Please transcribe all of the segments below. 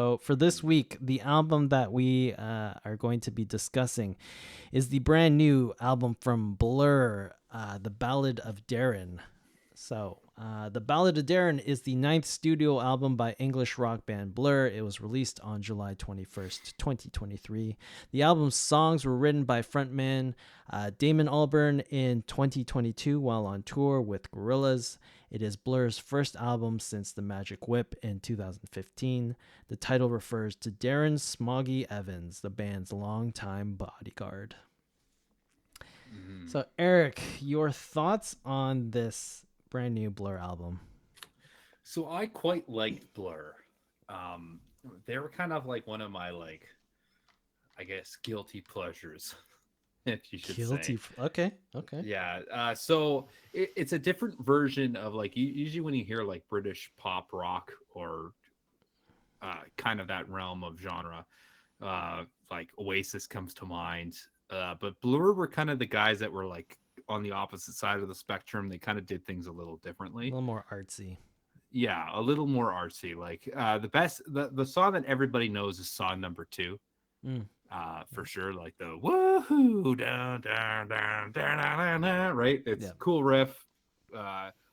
So for this week, the album that we are going to be discussing is the brand new album from Blur, The Ballad of Darren. The Ballad of Darren is the ninth studio album by English rock band Blur. It was released on July 21st, 2023. The album's songs were written by frontman Damon Albarn in 2022 while on tour with Gorillaz. It is Blur's first album since The Magic Whip in 2015. The title refers to Darren Smoggy Evans, the band's longtime bodyguard. Mm-hmm. So, Eric, your thoughts on this brand new Blur album? So I quite liked Blur. They were kind of like one of my I guess, guilty pleasures, if you should say. Okay. Yeah. So it's a different version of usually when you hear like British pop rock or kind of that realm of genre, like Oasis comes to mind. But Blur were kind of the guys that were like on the opposite side of the spectrum. They kind of did things a little A differently. little more artsy. Yeah, a little more artsy. Like the song that everybody knows is song number 2. Mm. For sure. Like the woohoo down down down down down down, right? It's Yeah. cool riff.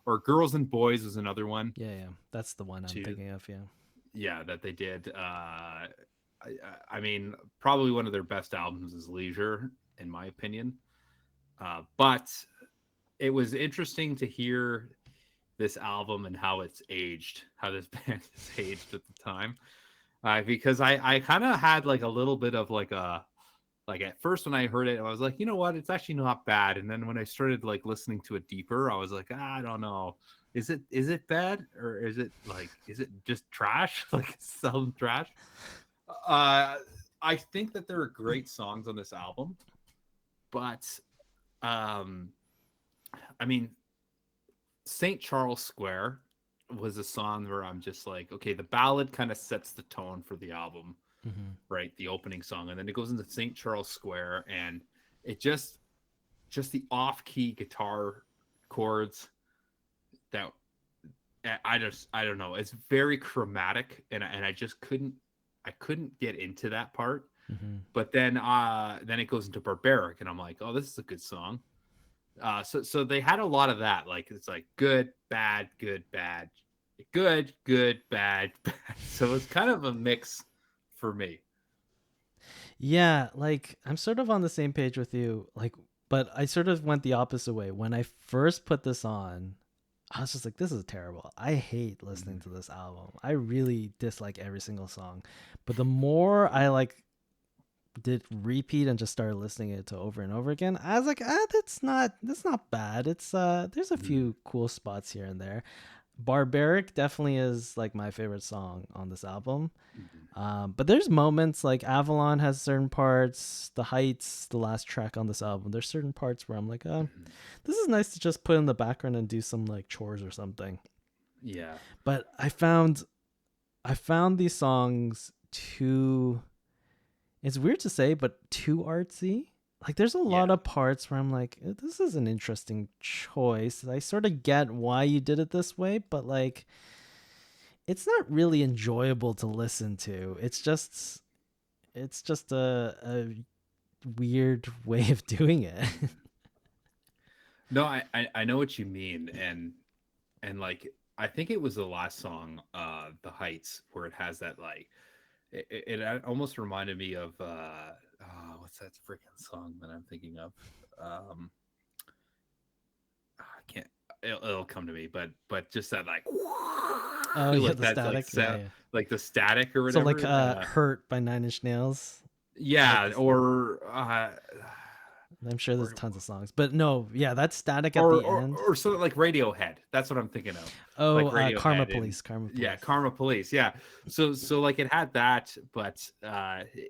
Or Girls and Boys was another one Yeah. That's the one I'm too. thinking of. Yeah. Yeah, that they did. I mean, probably one of their best albums is Leisure, in my opinion. But it was interesting to hear this album and how it's aged, how this band is aged at the time. Because I kind of had like a little bit of like at first when I heard it, I was like, you know what, it's actually not bad. And then when I started like listening to it deeper, I was like, I don't know. Is it bad or is it just trash? Like it's some trash. I think that there are great songs on this album, but um I mean, St. Charles Square was a song where I'm just like, okay, the ballad kind of sets the tone for the album, Mm-hmm. right? The opening song, and then it goes into St. Charles Square, and it just the off-key guitar chords that I don't know. It's very chromatic, and I just couldn't get into that part. Mm-hmm. But then it goes into Barbaric, and I'm like, oh, this is a good song. So they had a lot of that. Like it's like good, bad, good, bad, good, good, bad, bad. So it's kind of a mix for me. Yeah, like I'm sort of on the same page with you. But I sort of went the opposite way. When I first put this on, I was just like, this is terrible. I hate listening to this album. I really dislike every single song. But the more I did repeat and just started listening it to over and over again, I was like, that's not bad. It's there's a few cool spots here and there. Barbaric definitely is like my favorite song on this album. But there's moments like Avalon has certain parts, The Heights, the last track on this album. There's certain parts where I'm like, this is nice to just put in the background and do some like chores or something. Yeah. But I found these songs too, it's weird to say, but too artsy. Like there's a lot of parts where I'm like, this is an interesting choice. I sort of get why you did it this way, but like it's not really enjoyable to listen to. It's just a weird way of doing it. No, I know what you mean, and like I think it was the last song, The Heights, where it has that like it almost reminded me of what's that freaking song that I'm thinking of? I can't. It'll come to me, but just that like Oh yeah, like the that's like static. sound, like the static or So whatever. like Hurt by Nine Inch Nails. Yeah, or I'm sure there's or tons of songs, but no, yeah, that static at the end. or something like Radiohead. That's what I'm thinking of. Oh, Like Radiohead Karma and Police, Karma yeah, Police. Karma Police. Yeah. So like it had that, but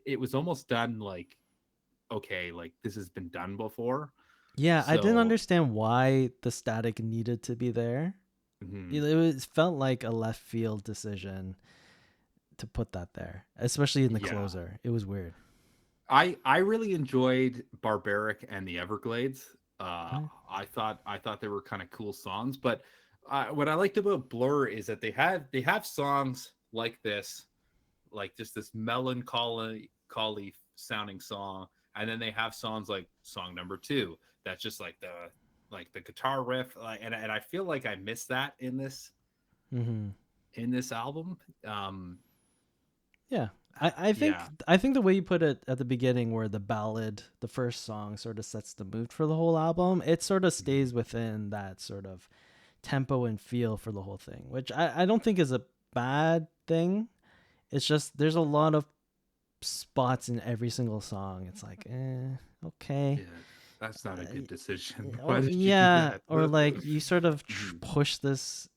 it was almost done like okay, like this has been done before. Yeah, I didn't So understand why the static needed to be there. mhm. It felt like a left field decision to put that there, especially in the Yeah. closer. It was weird. I really enjoyed Barbaric and the Everglades. Huh? I thought they were kind of cool songs, but what I liked about Blur is that they have songs like this like just this melancholy sounding song, and then they have songs like song number two that's just like the guitar riff, like, and I feel like I missed that Hmm. in this album. Um, Yeah. I think yeah. I think the way you put it at the beginning, where the ballad, the first song, sort of sets the mood for the whole album, it sort of Mhm. stays within that sort of tempo and feel for the whole thing, which I don't think is a bad thing. It's just there's a lot of spots in every single song. It's like, okay. Yeah, that's not a Uh, good decision. Why or did you do yeah, that? or like you sort of Mhm. push this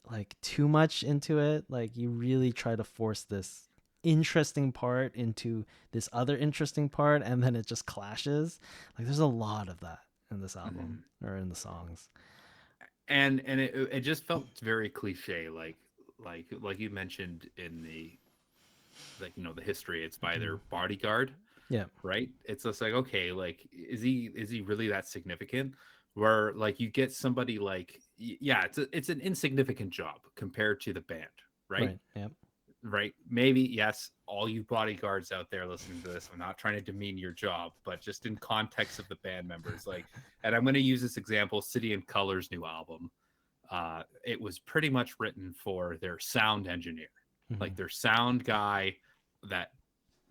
like too much into it. Like you really try to force this interesting part into this other interesting part, and then it just clashes. Like there's a lot of that in this album Mhm. or in the songs. And it just felt very cliche, like you mentioned in the, like, the history. It's by their Mhm. bodyguard, Yeah. right? It's just like, okay, like, is he really that significant? Where like you get somebody like, yeah, it's an insignificant job compared to the band, right? Right. Yep. Right? Maybe, yes, all you bodyguards out there listening to this, I'm not trying to demean your job, but just in context of the band members, like, and I'm going to use this example, City and Color's new album. It was pretty much written for their sound engineer, like Hmm. their sound guy that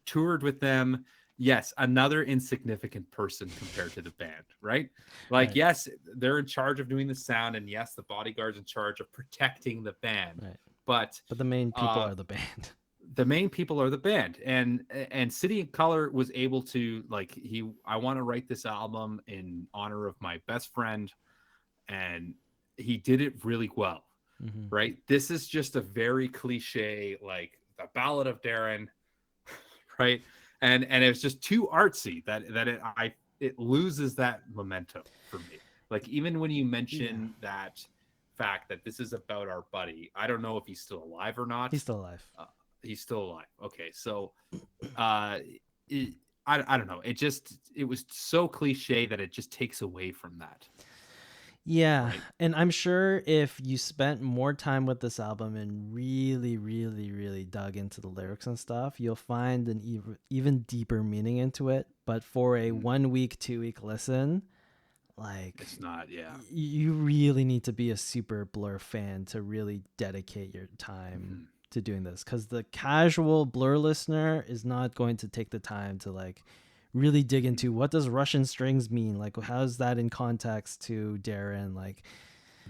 toured with them. Yes, another insignificant person compared to the band, right? Like, Right. yes, they're in charge of doing the sound, and yes, the bodyguard's in charge of protecting the band, Right. but But the main people uh, are the band. the main people are the band. And City and Color was able to, like, I want to write this album in honor of my best friend, and he did it really well, Hmm. right? This is just a very cliche, like the Ballad of Darren, right? And it's just too artsy that it loses that momentum for me. Like, even when you Yeah. mention that fact that this is about our buddy, I don't know if he's still alive or not. He's still alive. uh, he's still alive. Okay, so uh it, I don't know, it was so cliche that it just takes away from that, Yeah, right? and I'm sure if you spent more time with this album and really, really, really dug into the lyrics and stuff, you'll find an even deeper meaning into it. But for a Mhm. 1 week, 2 week listen, like It's not, yeah. you really need to be a super Blur fan to really dedicate your time Mhm. to doing this, because the casual Blur listener is not going to take the time to like really dig into what does Russian strings mean, like how's that in context to Darren, like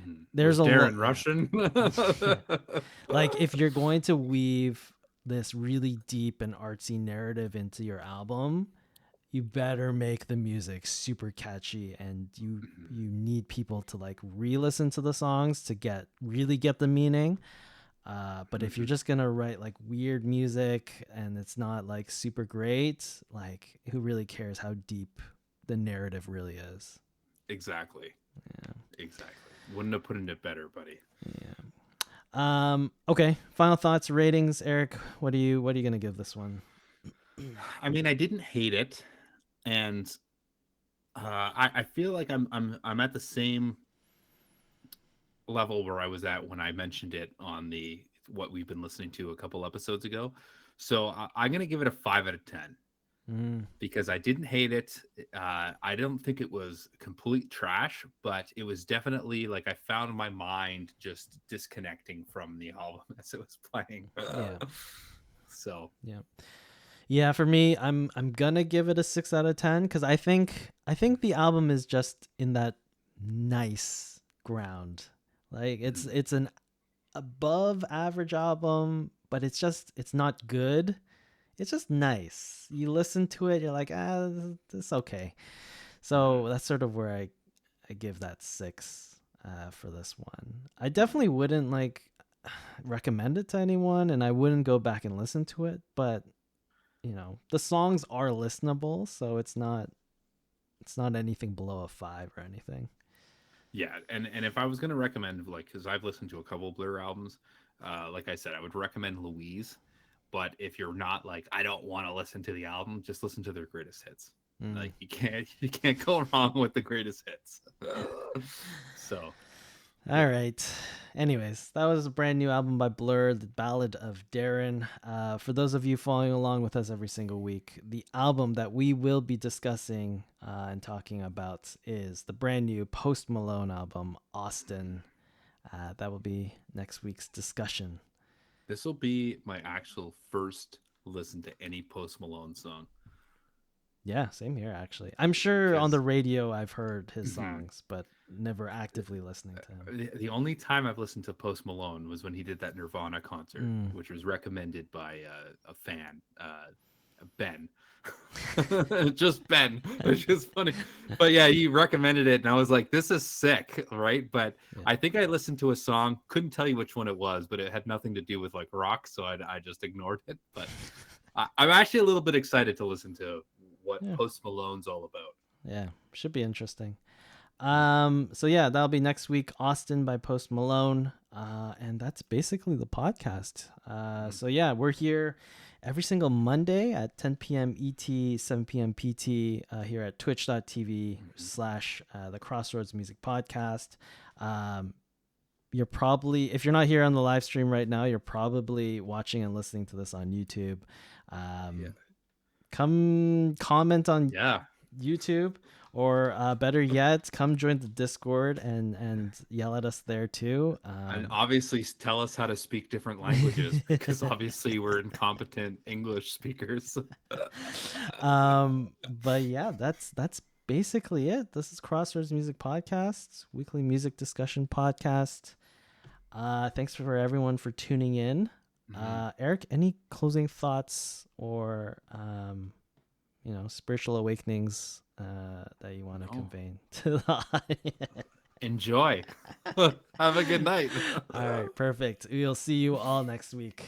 Mhm. there's Was a lot. Darren Yeah. Russian? Yeah. Like if you're going to weave this really deep and artsy narrative into your album, you better make the music super catchy, and you need people to like re-listen to the songs to get the meaning. But if you're Mhm. just gonna write like weird music and it's not like super great, like who really cares how deep the narrative really is? Exactly. Yeah. Exactly. Wouldn't have put it better, buddy. Yeah. Okay. Final thoughts, ratings, Eric. What are you gonna give this one? I mean, I didn't hate it, and I feel like I'm at the same level where I was at when I mentioned it on the what we've been listening to a couple episodes ago. So I'm gonna give it a 5 out of 10 Mm, because I didn't hate it. I don't think it was complete trash, but it was definitely like I found my mind just disconnecting from the album as it was playing. yeah. So, Yeah. Yeah, for me, I'm gonna give it a 6 out of 10, because I think the album is just in that nice ground. Like it's mhm, it's an above average album, but it's not good. It's just nice. You listen to it, you're like, this is okay. mhm, So that's sort of where I give that 6 for this one. I mhm. definitely wouldn't like recommend it to anyone, and I wouldn't go back and listen to it, but the songs are listenable, so it's not anything below a 5 or anything. Yeah, and if I was gonna recommend, like, because I've listened to a couple of Blur albums, like I said, I would recommend Louise. But if you're not like, I don't want to listen to the album, just listen to their greatest hits. Mm. Like, you can't go wrong with the greatest hits. So All right. Anyways, that was a brand new album by Blur, The Ballad of Darren. For those of you following along with us every single week, the album that we will be discussing and talking about is the brand new Post Malone album, Austin. That will be next week's discussion. This will be my actual first listen to any Post Malone song. Yeah, same here, actually. I'm sure on the Because radio I've heard his songs, but never actively listening to him. the only time I've listened to Post Malone was when he did that Nirvana concert, Mm. which was recommended by a fan, Ben. Just Ben, which is funny. But yeah, he recommended it, and I was like, this is sick, right? But Yeah. I think I listened to a song, couldn't tell you which one it was, but it had nothing to do with like rock, so I just ignored it. But I'm actually a little bit excited to listen to what Yeah. Post Malone's all about. Yeah, should be interesting. So yeah, that'll be next week, Austin by Post Malone. And that's basically the podcast. So yeah, we're here every single Monday at 10 p.m. ET, 7 p.m. PT, here at twitch.tv/ the Crossroads Music Podcast. You're probably, if you're not here on the live stream right now, you're probably watching and listening to this on YouTube. Come comment on YouTube, or better yet, come join the Discord and yell at us there too. And obviously tell us how to speak different languages, because obviously we're incompetent English speakers. But yeah, that's basically it. This is Crossroads Music Podcast, weekly music discussion podcast. Thanks for everyone for tuning in. Eric, any closing thoughts or spiritual awakenings that you want to convey to the audience? Enjoy. Have a good night. All right, perfect. We'll see you all next week.